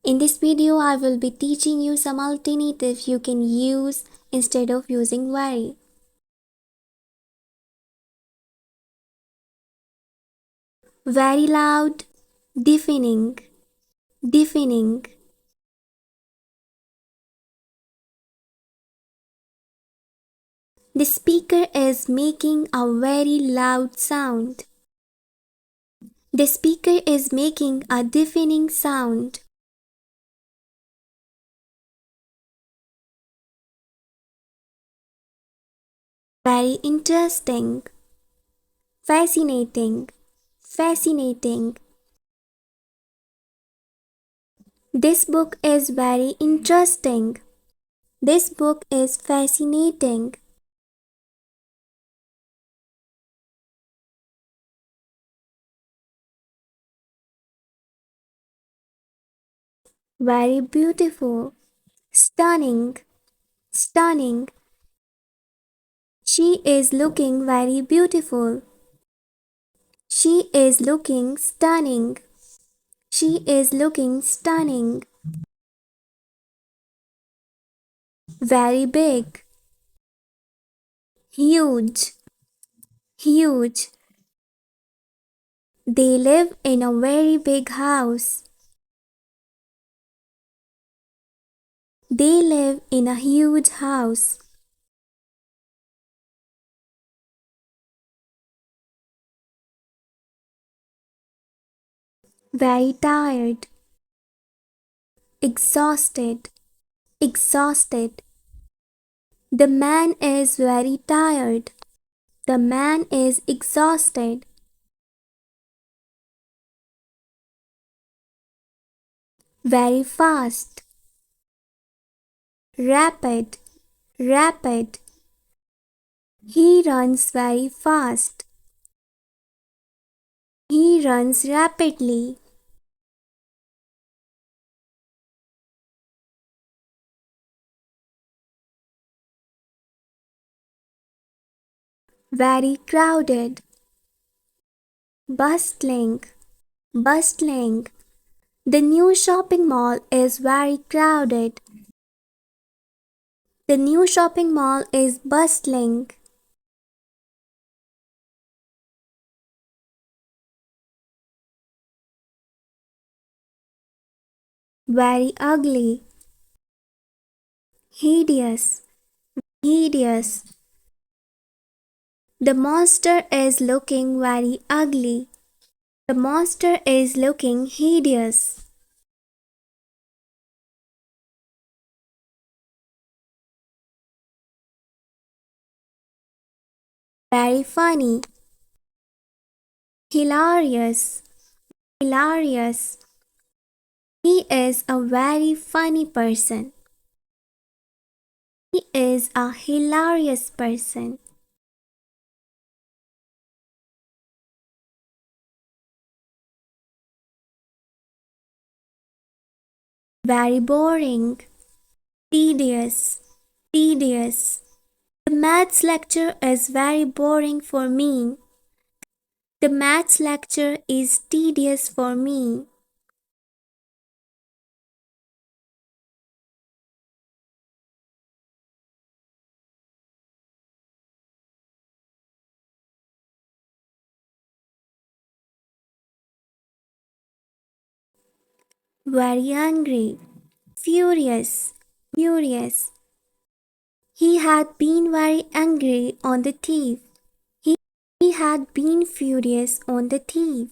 In this video, I will be teaching you some alternatives you can use instead of using very. Very loud, deafening, deafening. The speaker is making a very loud sound. The speaker is making a deafening sound. Very interesting, fascinating, fascinating. This book is very interesting. This book is fascinating. Very beautiful, stunning, stunning. She is looking very beautiful. She is looking stunning. She is looking stunning. Very big, huge, huge. They live in a very big house. They live in a huge house. Very tired, exhausted, exhausted. The man is very tired. The man is exhausted. Very fast, rapid, rapid. He runs very fast. He runs rapidly. Very crowded, bustling, bustling. The new shopping mall is very crowded. The new shopping mall is bustling. Very ugly, hideous, hideous. The monster is looking very ugly. The monster is looking hideous. Very funny, hilarious, hilarious. He is a very funny person. He is a hilarious person. Very boring, tedious, tedious. The maths lecture is very boring for me. The maths lecture is tedious for me. Very angry, furious, furious. He had been very angry on the thief. He had been furious on the thief.